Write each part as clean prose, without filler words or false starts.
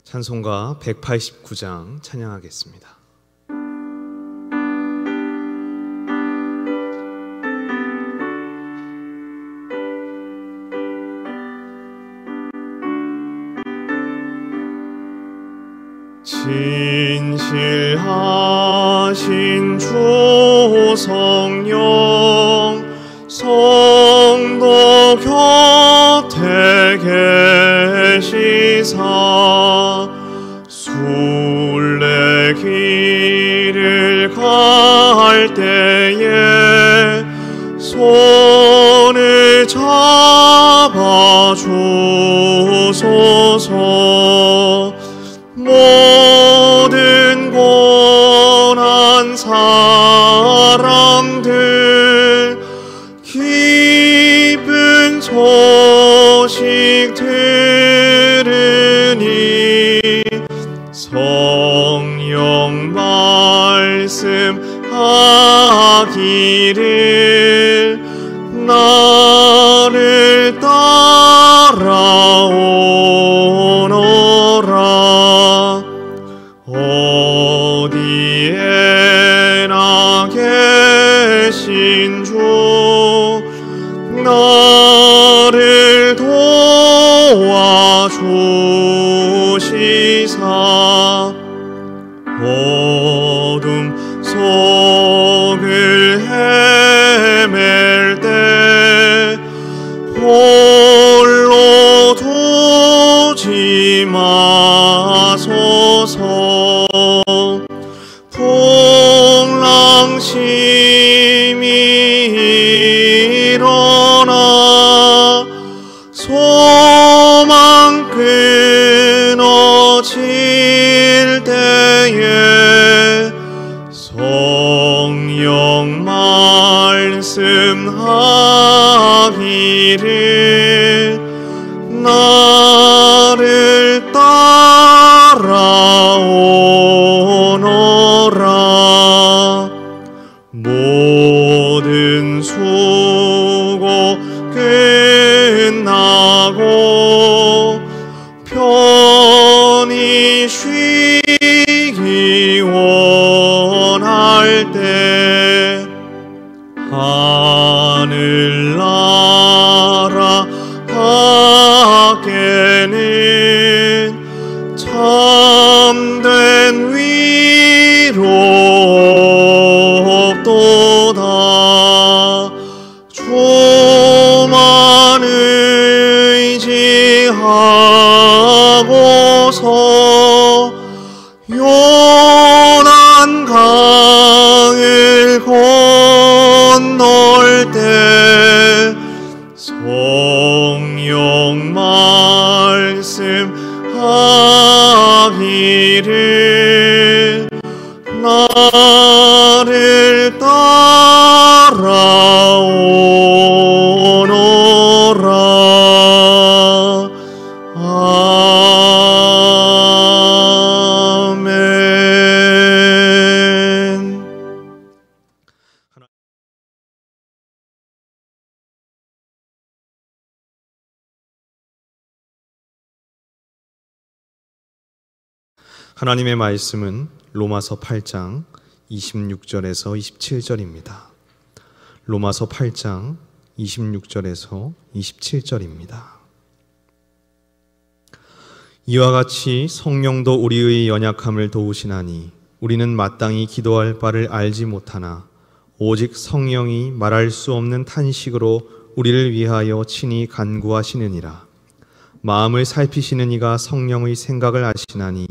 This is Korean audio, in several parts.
찬송가 189장 찬양하겠습니다. 진실하신 주 성령 성도 곁에 계시사 순례길을 갈 때에 손을 잡아주소서. 모든 고난 사람들 기쁜 소식 들으니 성령 말씀하기를 나를 따라오너라. 어디에나 계신 주 나를 도와주시사 어둠 속을 헤맬 때 홀로 두지 마소서. 풍랑심이 일어나 소망 끊어질 때에 성령 말씀하기를 나를 따라오너라. 모든 수고 끝나고 편히 쉬기 원할 때 하늘나라 밖에는 참된 위로 없도다. 주만 의지하고서 요난 강을 건널 때 성령 말씀하기를 나를 따라오너라. 아멘. 하나님의 말씀은 로마서 8장 26절에서 27절입니다. 로마서 8장 26절에서 27절입니다. 이와 같이 성령도 우리의 연약함을 도우시나니 우리는 마땅히 기도할 바를 알지 못하나 오직 성령이 말할 수 없는 탄식으로 우리를 위하여 친히 간구하시느니라. 마음을 살피시는 이가 성령의 생각을 아시나니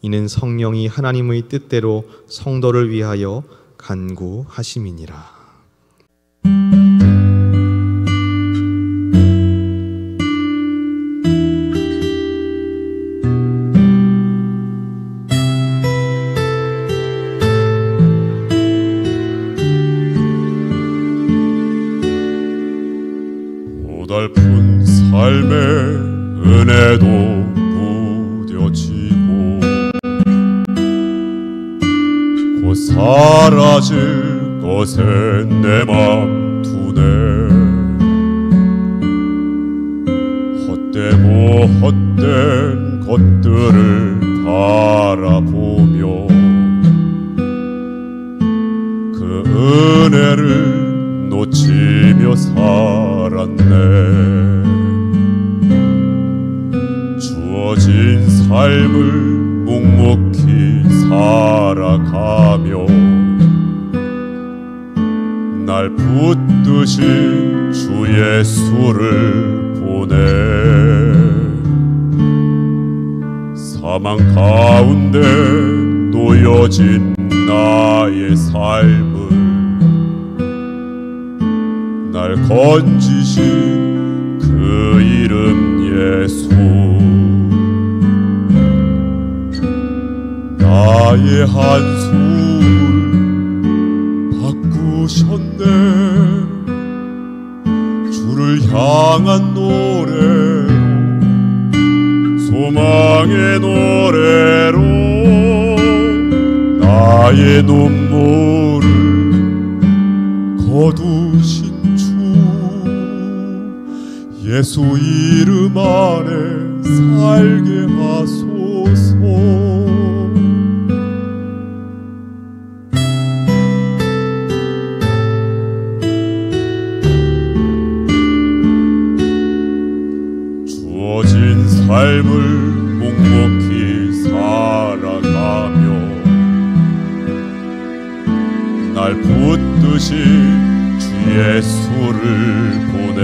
이는 성령이 하나님의 뜻대로 성도를 위하여 간구하심이니라. 고달픈 삶의 은혜도 무뎌지고 곧 사라질 것에 내 맘 두네. 헛되고 헛된 것들을 바라보며 그 은혜를 놓치며 살았네. 주어진 삶을 묵묵히 살아가며 날 붙드신 주 예수를 보내 사망 가운데 놓여진 나의 삶을 날 건지신 그 이름 예수. 나의 한숨을 바꾸셨네. 주를 향한 노래로 소망의 노래로 나의 눈물을 거두신 주 예수 이름 안에 살게 하소서. 주어진 삶을 묵묵히 살아가며 날 붙드신 주 예수를 보내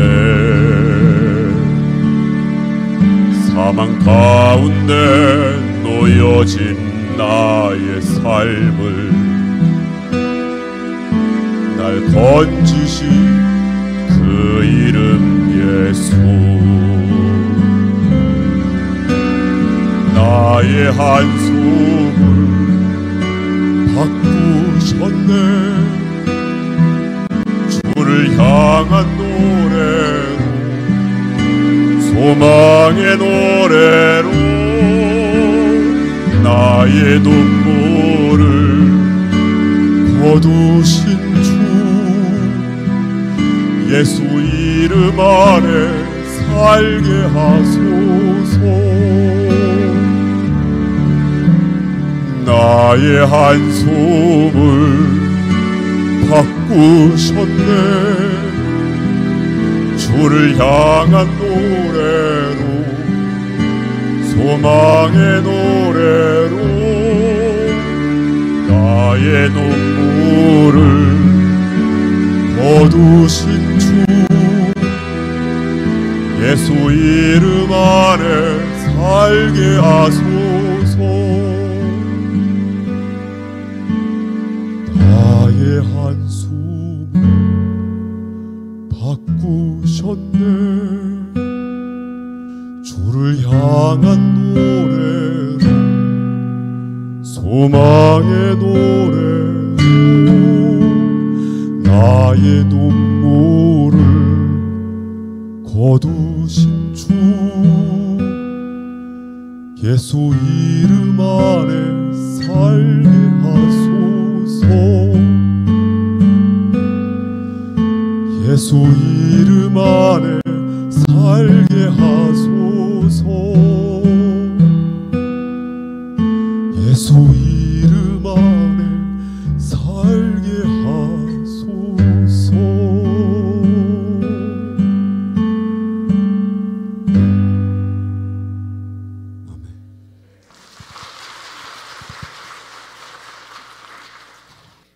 사망 가운데 놓여진 나의 삶을 날 건지신 그 이름 예수. 나의 한숨을 바꾸셨네. 주를 향한 노래로 소망의 노래로 나의 눈물을 거두신 주 예수 이름 안에 살게 하소서. 나의 한숨을 바꾸셨네. 주를 향한 노래로 소망의 노래로 나의 눈물을 거두신 주 예수 이름 안에 살게 하소서. 나의 한숨을 바꾸셨네. 주를 향한 노래로 소망의 노래로 나의 눈물을 거두신 주 예수 이름 안에 살게 하소서. 예수 이름 안에 살게 하소서. 예수 이름 안에 살게 하소서.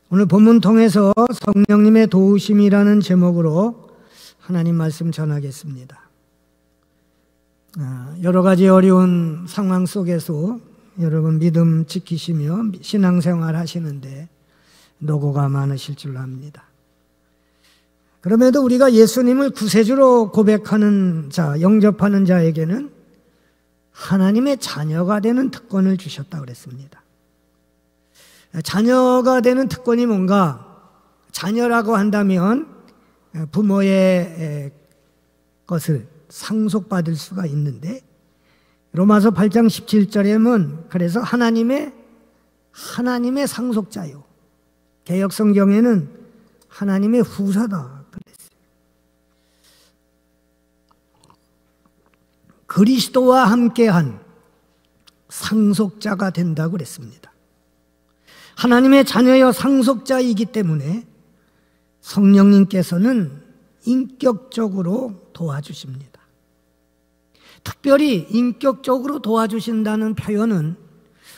오늘 본문 통해서 성령님의 도우심이라는 제목으로 하나님 말씀 전하겠습니다. 여러 가지 어려운 상황 속에서 여러분 믿음 지키시며 신앙생활 하시는데 노고가 많으실 줄로 압니다. 그럼에도 우리가 예수님을 구세주로 고백하는 자, 영접하는 자에게는 하나님의 자녀가 되는 특권을 주셨다고 그랬습니다. 자녀가 되는 특권이 뭔가? 자녀라고 한다면 부모의 것을 상속받을 수가 있는데 로마서 8장 17절에 보면 그래서 하나님의 상속자요. 개역 성경에는 하나님의 후사다 그랬어요. 그리스도와 함께한 상속자가 된다고 그랬습니다. 하나님의 자녀여 상속자이기 때문에 성령님께서는 인격적으로 도와주십니다. 특별히 인격적으로 도와주신다는 표현은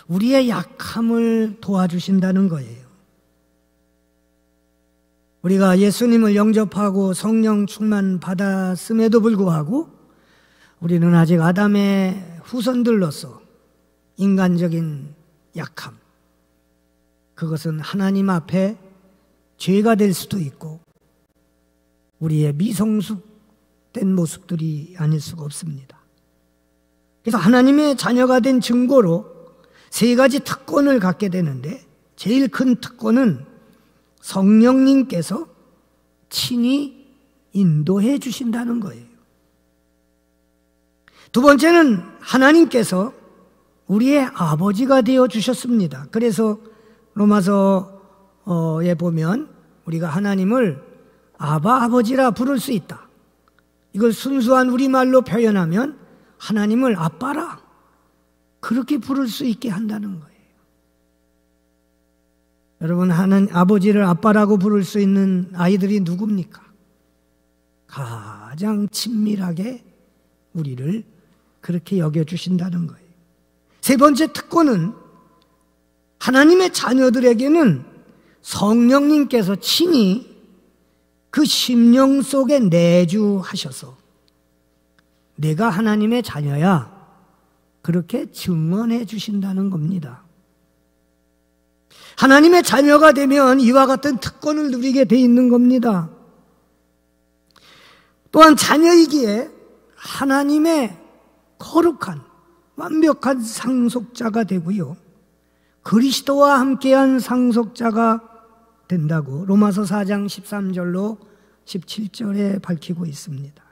우리의 약함을 도와주신다는 거예요. 우리가 예수님을 영접하고 성령 충만 받았음에도 불구하고 우리는 아직 아담의 후손들로서 인간적인 약함, 그것은 하나님 앞에 죄가 될 수도 있고 우리의 미성숙된 모습들이 아닐 수가 없습니다. 그래서 하나님의 자녀가 된 증거로 세 가지 특권을 갖게 되는데, 제일 큰 특권은 성령님께서 친히 인도해 주신다는 거예요. 두 번째는 하나님께서 우리의 아버지가 되어 주셨습니다. 그래서 로마서에 보면 우리가 하나님을 아바 아버지라 부를 수 있다. 이걸 순수한 우리말로 표현하면 하나님을 아빠라, 그렇게 부를 수 있게 한다는 거예요. 여러분, 하나님 아버지를 아빠라고 부를 수 있는 아이들이 누굽니까? 가장 친밀하게 우리를 그렇게 여겨주신다는 거예요. 세 번째 특권은 하나님의 자녀들에게는 성령님께서 친히 그 심령 속에 내주하셔서 내가 하나님의 자녀야, 그렇게 증언해 주신다는 겁니다. 하나님의 자녀가 되면 이와 같은 특권을 누리게 돼 있는 겁니다. 또한 자녀이기에 하나님의 거룩한 완벽한 상속자가 되고요, 그리스도와 함께한 상속자가 된다고 로마서 4장 13절로 17절에 밝히고 있습니다.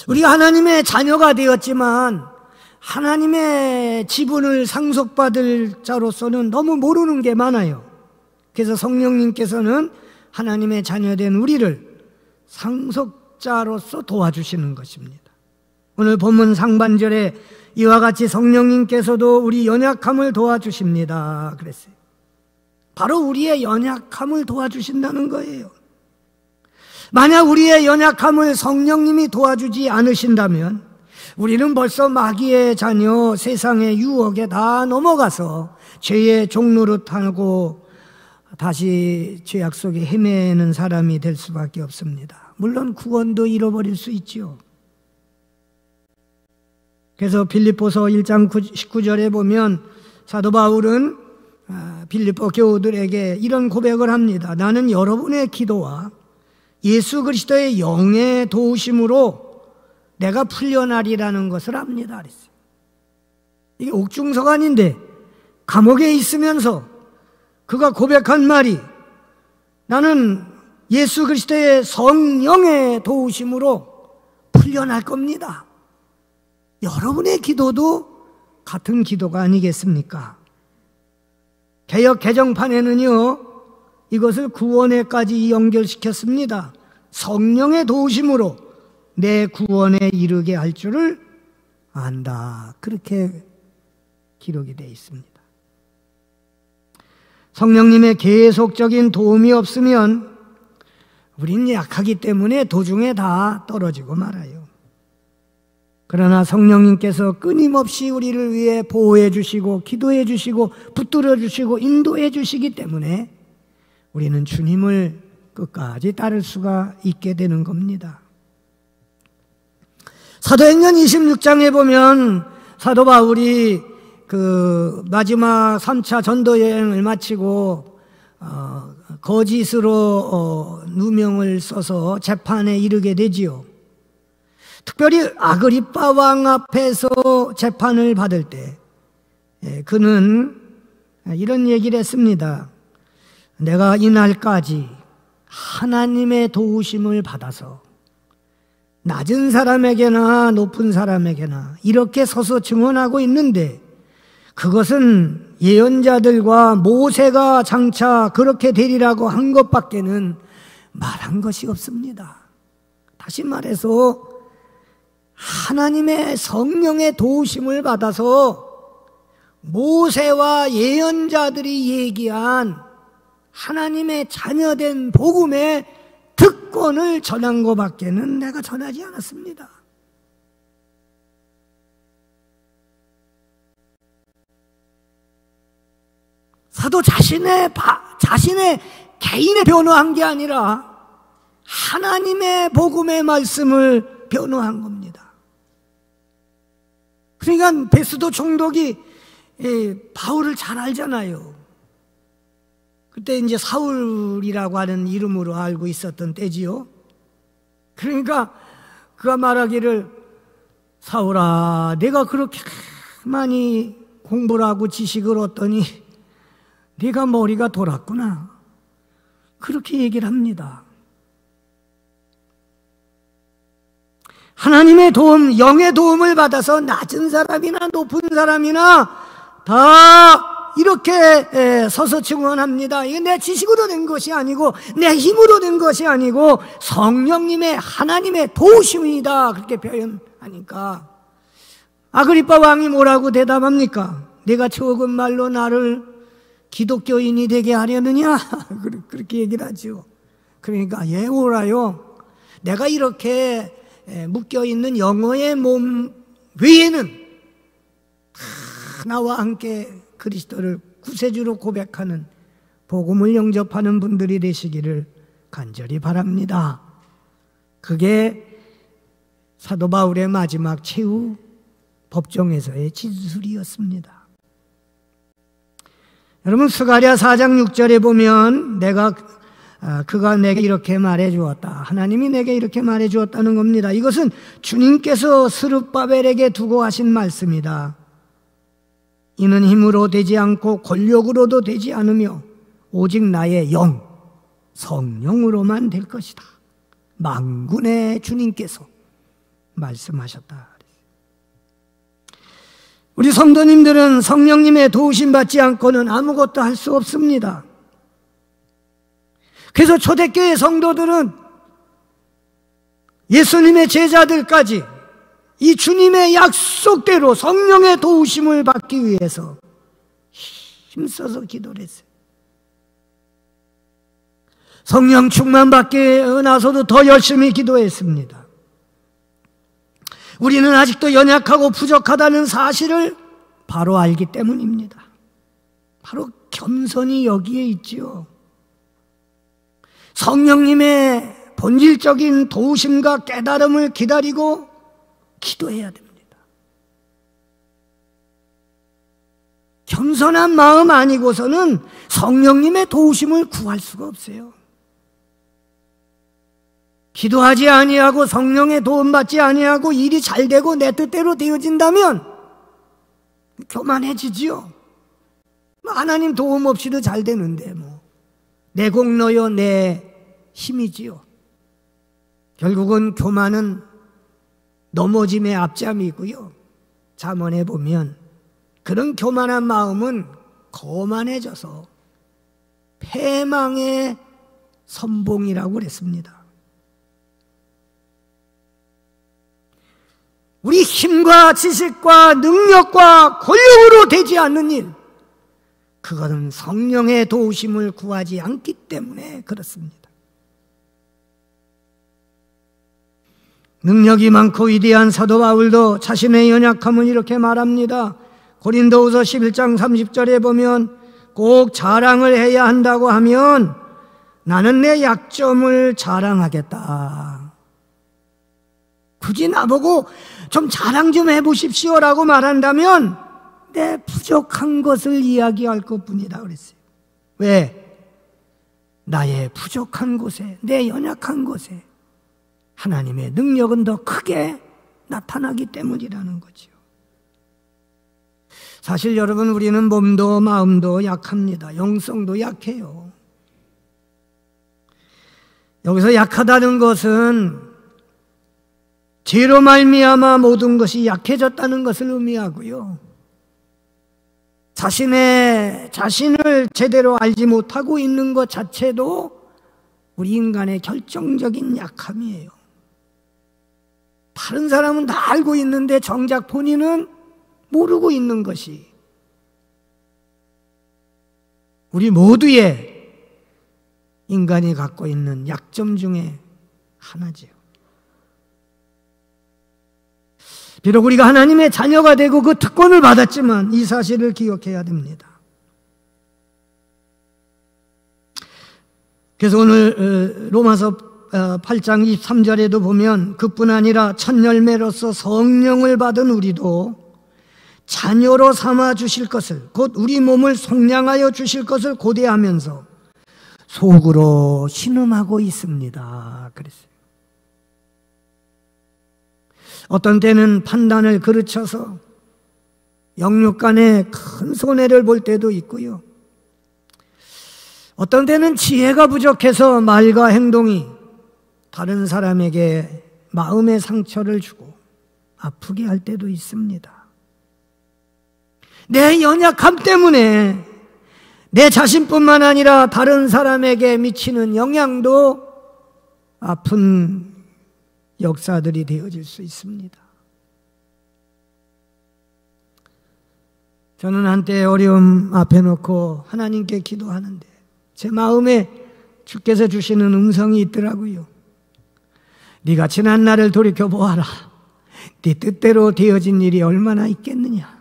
우리가 하나님의 자녀가 되었지만 하나님의 지분을 상속받을 자로서는 너무 모르는 게 많아요. 그래서 성령님께서는 하나님의 자녀된 우리를 상속자로서 도와주시는 것입니다. 오늘 본문 상반절에 이와 같이 성령님께서도 우리 연약함을 도와주십니다 그랬어요. 바로 우리의 연약함을 도와주신다는 거예요. 만약 우리의 연약함을 성령님이 도와주지 않으신다면 우리는 벌써 마귀의 자녀, 세상의 유혹에 다 넘어가서 죄의 종노릇하고 다시 죄악 속에 헤매는 사람이 될 수밖에 없습니다. 물론 구원도 잃어버릴 수 있죠. 그래서 빌립보서 1장 19절에 보면 사도 바울은 빌립보 교우들에게 이런 고백을 합니다. 나는 여러분의 기도와 예수 그리스도의 영의 도우심으로 내가 풀려나리라는 것을 압니다 그랬어요. 이게 옥중서관인데 감옥에 있으면서 그가 고백한 말이, 나는 예수 그리스도의 성령의 도우심으로 풀려날 겁니다. 여러분의 기도도 같은 기도가 아니겠습니까? 개역 개정판에는요, 이것을 구원에까지 연결시켰습니다. 성령의 도우심으로 내 구원에 이르게 할 줄을 안다, 그렇게 기록이 되어 있습니다. 성령님의 계속적인 도움이 없으면 우리는 약하기 때문에 도중에 다 떨어지고 말아요. 그러나 성령님께서 끊임없이 우리를 위해 보호해 주시고 기도해 주시고 붙들어 주시고 인도해 주시기 때문에 우리는 주님을 끝까지 따를 수가 있게 되는 겁니다. 사도행전 26장에 보면 사도 바울이 그 마지막 3차 전도 여행을 마치고 거짓으로 누명을 써서 재판에 이르게 되지요. 특별히 아그리빠 왕 앞에서 재판을 받을 때 그는 이런 얘기를 했습니다. 내가 이날까지 하나님의 도우심을 받아서 낮은 사람에게나 높은 사람에게나 이렇게 서서 증언하고 있는데 그것은 예언자들과 모세가 장차 그렇게 되리라고 한 것밖에는 말한 것이 없습니다. 다시 말해서 하나님의 성령의 도우심을 받아서 모세와 예언자들이 얘기한 하나님의 자녀된 복음의 특권을 전한 것밖에는 내가 전하지 않았습니다. 사도 자신의 개인의 변호한 게 아니라 하나님의 복음의 말씀을 변호한 겁니다. 그러니까 베스도 총독이 바울을 잘 알잖아요. 그때 이제 사울이라고 하는 이름으로 알고 있었던 때지요. 그러니까 그가 말하기를, 사울아, 내가 그렇게 많이 공부를 하고 지식을 얻더니 네가 머리가 돌았구나. 그렇게 얘기를 합니다. 하나님의 도움, 영의 도움을 받아서 낮은 사람이나 높은 사람이나 다 이렇게 서서 증언합니다. 이게 내 지식으로 된 것이 아니고 내 힘으로 된 것이 아니고 성령님의 하나님의 도우심이다. 그렇게 표현하니까 아그리빠 왕이 뭐라고 대답합니까? 내가 적은 말로 나를 기독교인이 되게 하려느냐? 그렇게 얘기를 하죠. 그러니까 오라요. 내가 이렇게 묶여있는 영어의 몸 외에는 다 나와 함께 그리스도를 구세주로 고백하는 복음을 영접하는 분들이 되시기를 간절히 바랍니다. 그게 사도 바울의 마지막 최후 법정에서의 진술이었습니다. 여러분, 스가랴 4장 6절에 보면 그가 내게 이렇게 말해 주었다. 하나님이 내게 이렇게 말해 주었다는 겁니다. 이것은 주님께서 스룹바벨에게 두고 하신 말씀이다. 이는 힘으로 되지 않고 권력으로도 되지 않으며 오직 나의 영, 성령으로만 될 것이다. 만군의 주님께서 말씀하셨다. 우리 성도님들은 성령님의 도우심 받지 않고는 아무것도 할 수 없습니다. 그래서 초대교회 성도들은 예수님의 제자들까지 이 주님의 약속대로 성령의 도우심을 받기 위해서 힘써서 기도를 했어요. 성령 충만 받기 나서도 더 열심히 기도했습니다. 우리는 아직도 연약하고 부족하다는 사실을 바로 알기 때문입니다. 바로 겸손이 여기에 있지요. 성령님의 본질적인 도우심과 깨달음을 기다리고 기도해야 됩니다. 겸손한 마음 아니고서는 성령님의 도우심을 구할 수가 없어요. 기도하지 아니하고 성령의 도움받지 아니하고 일이 잘 되고 내 뜻대로 되어진다면 교만해지지요. 하나님 도움 없이도 잘 되는데 내 공로요 내 힘이지요. 결국은 교만은 넘어짐의 앞잠이고요. 잠언에 보면 그런 교만한 마음은 거만해져서 패망의 선봉이라고 그랬습니다. 우리 힘과 지식과 능력과 권력으로 되지 않는 일, 그것은 성령의 도우심을 구하지 않기 때문에 그렇습니다. 능력이 많고 위대한 사도 바울도 자신의 연약함을 이렇게 말합니다. 고린도후서 11장 30절에 보면 꼭 자랑을 해야 한다고 하면 나는 내 약점을 자랑하겠다. 굳이 나보고 좀 자랑 좀 해보십시오라고 말한다면 내 부족한 것을 이야기할 것뿐이다 그랬어요. 왜? 나의 부족한 곳에, 내 연약한 곳에 하나님의 능력은 더 크게 나타나기 때문이라는 거죠. 사실 여러분, 우리는 몸도 마음도 약합니다. 영성도 약해요. 여기서 약하다는 것은 죄로 말미암아 모든 것이 약해졌다는 것을 의미하고요. 자신을 제대로 알지 못하고 있는 것 자체도 우리 인간의 결정적인 약함이에요. 다른 사람은 다 알고 있는데 정작 본인은 모르고 있는 것이 우리 모두의 인간이 갖고 있는 약점 중에 하나지요. 비록 우리가 하나님의 자녀가 되고 그 특권을 받았지만 이 사실을 기억해야 됩니다. 그래서 오늘 로마서 8장 23절에도 보면 그뿐 아니라 첫 열매로서 성령을 받은 우리도 자녀로 삼아 주실 것을, 곧 우리 몸을 속량하여 주실 것을 고대하면서 속으로 신음하고 있습니다. 그랬어요. 어떤 때는 판단을 그르쳐서 영육 간에 큰 손해를 볼 때도 있고요. 어떤 때는 지혜가 부족해서 말과 행동이 다른 사람에게 마음의 상처를 주고 아프게 할 때도 있습니다. 내 연약함 때문에 내 자신뿐만 아니라 다른 사람에게 미치는 영향도 아픈 역사들이 되어질 수 있습니다. 저는 한때 어려움 앞에 놓고 하나님께 기도하는데 제 마음에 주께서 주시는 음성이 있더라고요. 네가 지난 날을 돌이켜보아라. 네 뜻대로 되어진 일이 얼마나 있겠느냐.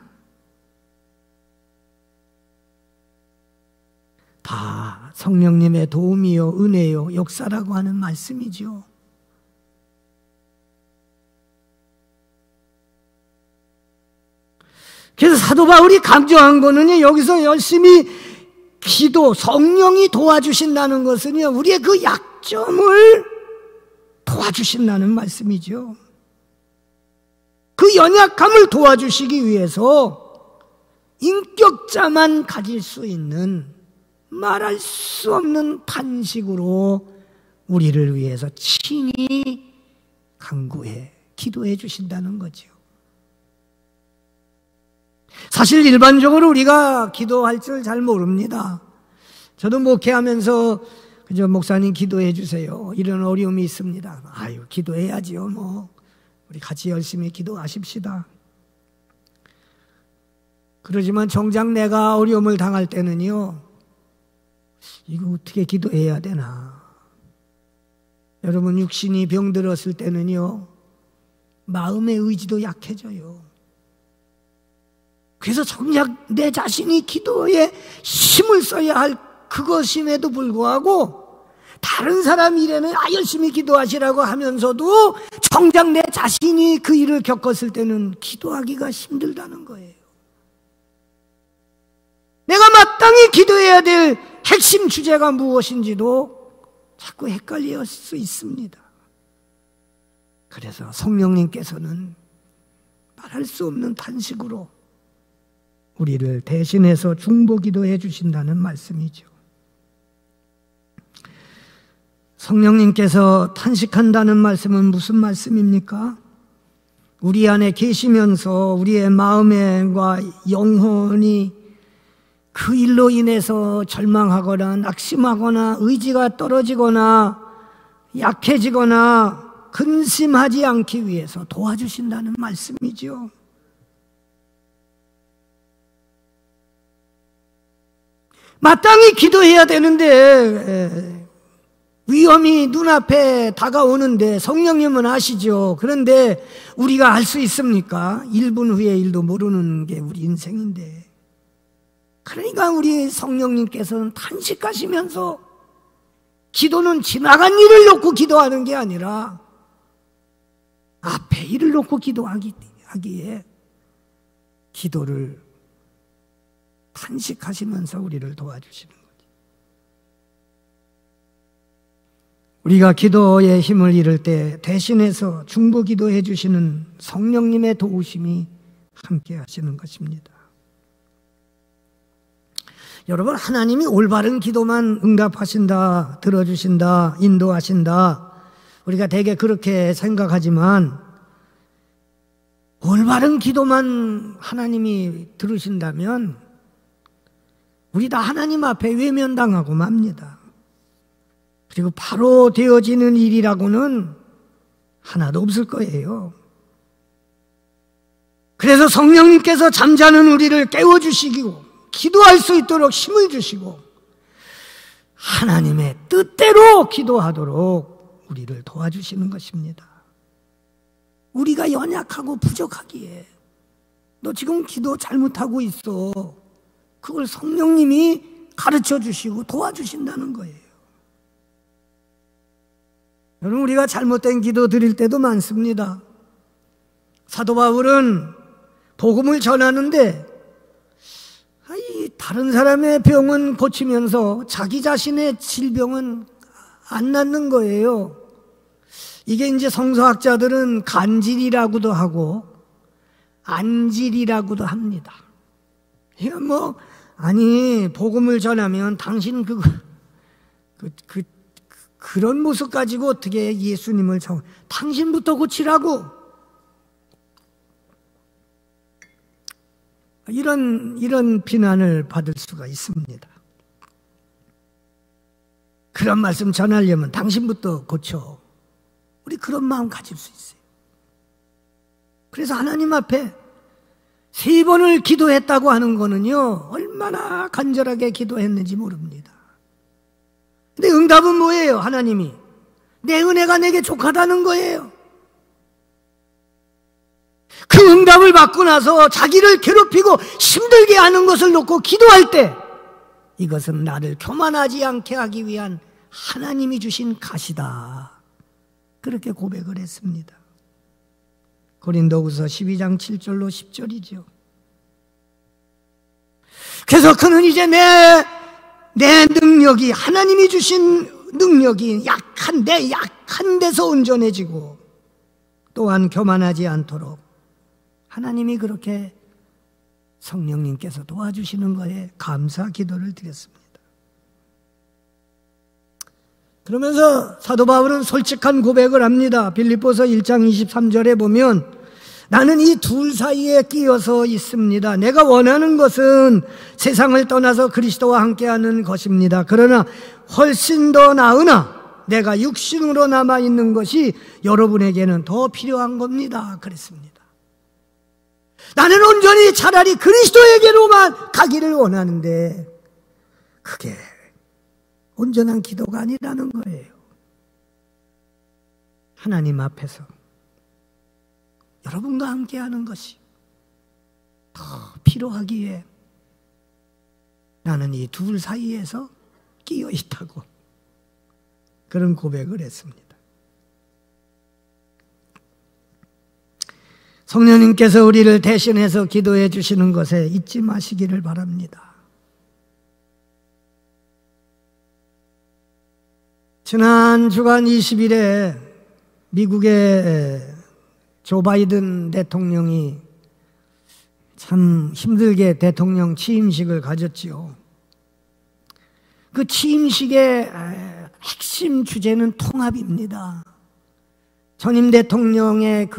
다 성령님의 도움이요 은혜요 역사라고 하는 말씀이죠. 그래서 사도 바울이 강조한 거는요, 여기서 열심히 기도, 성령이 도와주신다는 것은요, 우리의 그 약점을 도와주신다는 말씀이죠. 그 연약함을 도와주시기 위해서 인격자만 가질 수 있는 말할 수 없는 탄식으로 우리를 위해서 친히 간구해 기도해 주신다는 거죠. 사실 일반적으로 우리가 기도할 줄 잘 모릅니다. 저도 목회하면서 그저 목사님 기도해 주세요. 이런 어려움이 있습니다. 아유, 기도해야지요. 뭐 우리 같이 열심히 기도하십시다. 그러지만 정작 내가 어려움을 당할 때는요, 이거 어떻게 기도해야 되나? 여러분, 육신이 병들었을 때는요, 마음의 의지도 약해져요. 그래서 정작 내 자신이 기도에 힘을 써야 할 그것임에도 불구하고 다른 사람 일에는 열심히 기도하시라고 하면서도 정작 내 자신이 그 일을 겪었을 때는 기도하기가 힘들다는 거예요. 내가 마땅히 기도해야 될 핵심 주제가 무엇인지도 자꾸 헷갈릴 수 있습니다. 그래서 성령님께서는 말할 수 없는 탄식으로 우리를 대신해서 중보기도해 주신다는 말씀이죠. 성령님께서 탄식한다는 말씀은 무슨 말씀입니까? 우리 안에 계시면서 우리의 마음과 영혼이 그 일로 인해서 절망하거나 낙심하거나 의지가 떨어지거나 약해지거나 근심하지 않기 위해서 도와주신다는 말씀이죠. 마땅히 기도해야 되는데 위험이 눈앞에 다가오는데 성령님은 아시죠. 그런데 우리가 알 수 있습니까? 1분 후에 일도 모르는 게 우리 인생인데, 그러니까 우리 성령님께서는 탄식하시면서 기도는 지나간 일을 놓고 기도하는 게 아니라 앞에 일을 놓고 기도하기에 기도를 탄식하시면서 우리를 도와주시는 거죠. 우리가 기도의 힘을 잃을 때 대신해서 중보기도해 주시는 성령님의 도우심이 함께 하시는 것입니다. 여러분, 하나님이 올바른 기도만 응답하신다, 들어주신다, 인도하신다, 우리가 대개 그렇게 생각하지만 올바른 기도만 하나님이 들으신다면 우리 다 하나님 앞에 외면당하고 맙니다. 그리고 바로 되어지는 일이라고는 하나도 없을 거예요. 그래서 성령님께서 잠자는 우리를 깨워주시고 기도할 수 있도록 힘을 주시고 하나님의 뜻대로 기도하도록 우리를 도와주시는 것입니다. 우리가 연약하고 부족하기에 너 지금 기도 잘못하고 있어. 그걸 성령님이 가르쳐 주시고 도와주신다는 거예요. 여러분, 우리가 잘못된 기도 드릴 때도 많습니다. 사도 바울은 복음을 전하는데 다른 사람의 병은 고치면서 자기 자신의 질병은 안 낫는 거예요. 이게 이제 성서학자들은 간질이라고도 하고 안질이라고도 합니다. 이거 아니 복음을 전하면 당신 그런 모습 가지고 어떻게 예수님을 당신부터 고치라고 이런 비난을 받을 수가 있습니다. 그런 말씀 전하려면 당신부터 고쳐. 우리 그런 마음 가질 수 있어요. 그래서 하나님 앞에 3번을 기도했다고 하는 거는요, 얼마나 간절하게 기도했는지 모릅니다. 근데 응답은 뭐예요? 하나님이 내 은혜가 내게 족하다는 거예요. 그 응답을 받고 나서 자기를 괴롭히고 힘들게 하는 것을 놓고 기도할 때 이것은 나를 교만하지 않게 하기 위한 하나님이 주신 가시다. 그렇게 고백을 했습니다. 고린도후서 12장 7절로 10절이죠. 그래서 그는 이제 내 능력이, 하나님이 주신 능력이 내 약한 데서 온전해지고 또한 교만하지 않도록 하나님이 그렇게 성령님께서 도와주시는 거에 감사 기도를 드렸습니다. 그러면서 사도 바울은 솔직한 고백을 합니다. 빌립보서 1장 23절에 보면 나는 이 둘 사이에 끼어서 있습니다. 내가 원하는 것은 세상을 떠나서 그리스도와 함께하는 것입니다. 그러나 훨씬 더 나으나 내가 육신으로 남아있는 것이 여러분에게는 더 필요한 겁니다. 그랬습니다. 나는 온전히 차라리 그리스도에게로만 가기를 원하는데 그게 온전한 기도가 아니라는 거예요. 하나님 앞에서 여러분과 함께하는 것이 더 필요하기에 나는 이 둘 사이에서 끼어 있다고 그런 고백을 했습니다. 성령님께서 우리를 대신해서 기도해 주시는 것에 잊지 마시기를 바랍니다. 지난 주간 20일에 미국의 조 바이든 대통령이 참 힘들게 대통령 취임식을 가졌지요. 그 취임식의 핵심 주제는 통합입니다. 전임 대통령의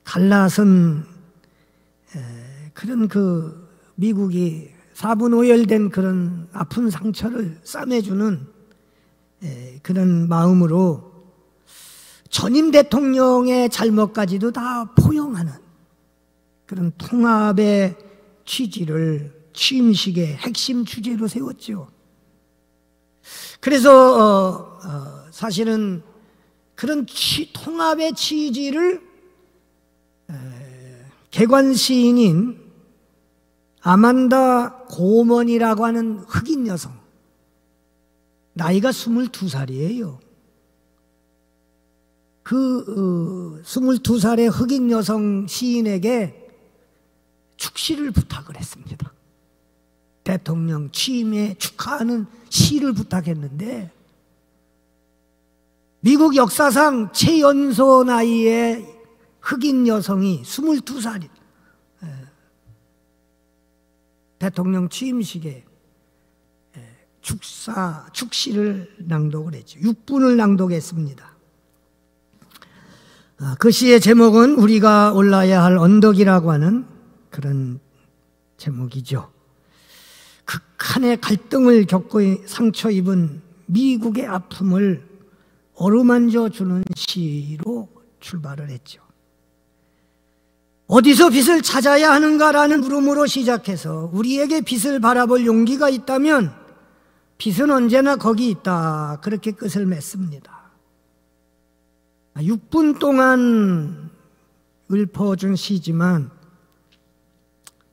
갈라선 그런 미국이 사분오열된 그런 아픈 상처를 싸매주는 그런 마음으로 전임 대통령의 잘못까지도 다 포용하는 그런 통합의 취지를 취임식의 핵심 주제로 세웠죠. 그래서 사실은 그런 통합의 취지를 개관 시인인 아만다 고먼이라고 하는 흑인 여성, 나이가 22살이에요. 그 22살의 흑인 여성 시인에게 축시를 부탁을 했습니다. 대통령 취임에 축하하는 시를 부탁했는데 미국 역사상 최연소 나이의 흑인 여성이 22살 대통령 취임식에 축시를 낭독을 했죠. 6분을 낭독했습니다. 그 시의 제목은 우리가 올라야 할 언덕이라고 하는 그런 제목이죠. 극한의 갈등을 겪고 상처 입은 미국의 아픔을 어루만져 주는 시로 출발을 했죠. 어디서 빛을 찾아야 하는가라는 물음으로 시작해서 우리에게 빛을 바라볼 용기가 있다면 빛은 언제나 거기 있다, 그렇게 끝을 맺습니다. 6분 동안 읊어준 시지만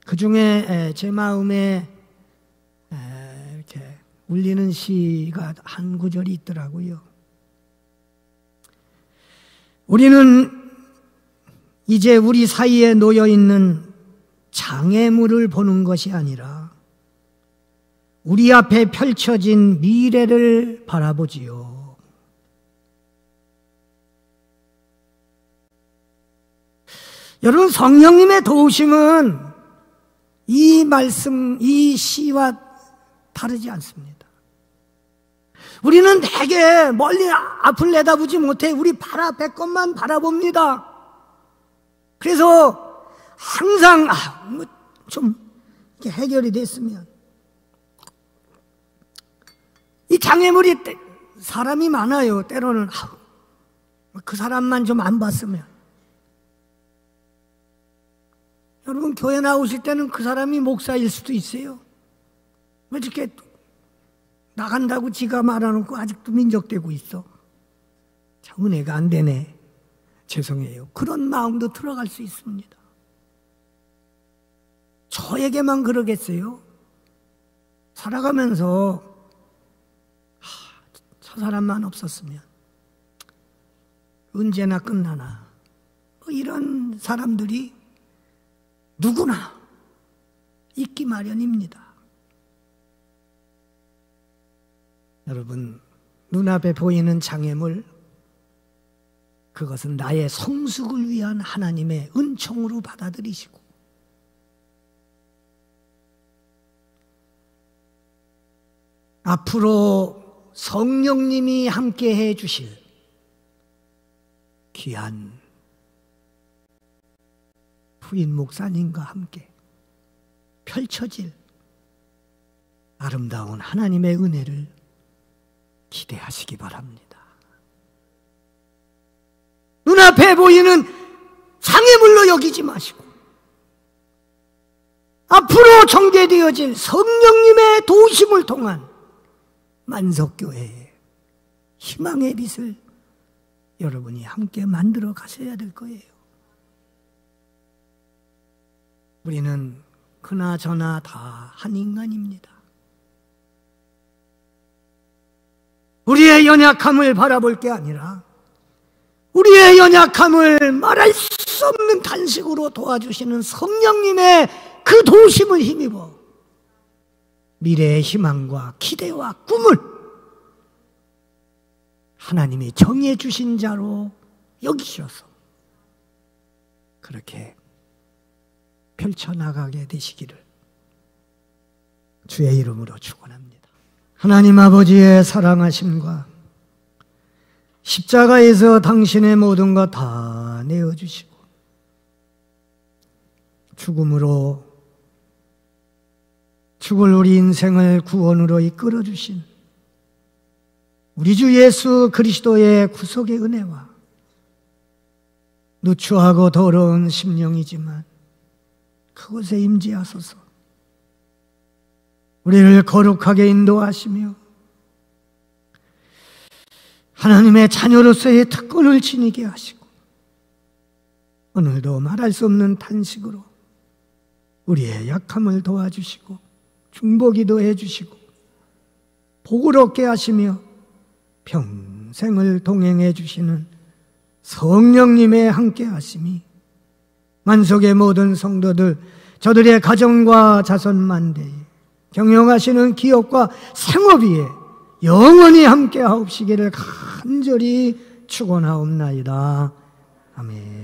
그 중에 제 마음에 이렇게 울리는 시가 한 구절이 있더라고요. 우리는 이제 우리 사이에 놓여있는 장애물을 보는 것이 아니라 우리 앞에 펼쳐진 미래를 바라보지요. 여러분, 성령님의 도우심은 이 말씀, 이 시와 다르지 않습니다. 우리는 되게 멀리 앞을 내다보지 못해 우리 발 앞에 것만 바라봅니다. 그래서 항상 좀 해결이 됐으면, 이 장애물이 사람이 많아요. 때로는 그 사람만 좀 안 봤으면. 여러분, 교회 나오실 때는 그 사람이 목사일 수도 있어요. 왜 이렇게 나간다고 지가 말아놓고 아직도 민족되고 있어? 참 은혜가 안 되네. 죄송해요. 그런 마음도 들어갈 수 있습니다. 저에게만 그러겠어요? 살아가면서 저 사람만 없었으면 언제나 끝나나, 이런 사람들이 누구나 있기 마련입니다. 여러분, 눈앞에 보이는 장애물, 그것은 나의 성숙을 위한 하나님의 은총으로 받아들이시고, 앞으로 성령님이 함께 해 주실 귀한 후임 목사님과 함께 펼쳐질 아름다운 하나님의 은혜를 기대하시기 바랍니다. 눈앞에 보이는 장애물로 여기지 마시고 앞으로 전개되어질 성령님의 도우심을 통한 만석교회의 희망의 빛을 여러분이 함께 만들어 가셔야 될 거예요. 우리는 그나저나 다 한 인간입니다. 우리의 연약함을 바라볼 게 아니라 우리의 연약함을 말할 수 없는 단식으로 도와주시는 성령님의 그 도우심을 힘입어 미래의 희망과 기대와 꿈을 하나님이 정해 주신 자로 여기셔서 그렇게 펼쳐나가게 되시기를 주의 이름으로 축원합니다. 하나님 아버지의 사랑하심과 십자가에서 당신의 모든 것 다 내어주시고 죽음으로 죽을 우리 인생을 구원으로 이끌어주신 우리 주 예수 그리스도의 구속의 은혜와 누추하고 더러운 심령이지만 그곳에 임재하소서 우리를 거룩하게 인도하시며 하나님의 자녀로서의 특권을 지니게 하시고 오늘도 말할 수 없는 탄식으로 우리의 약함을 도와주시고 중보기도 해주시고 복을 얻게 하시며 평생을 동행해 주시는 성령님의 함께 하심이 만속의 모든 성도들 저들의 가정과 자손 만대에 경영하시는 기업과 생업 위에 영원히 함께 하옵시기를 간절히 축원하옵나이다. 아멘.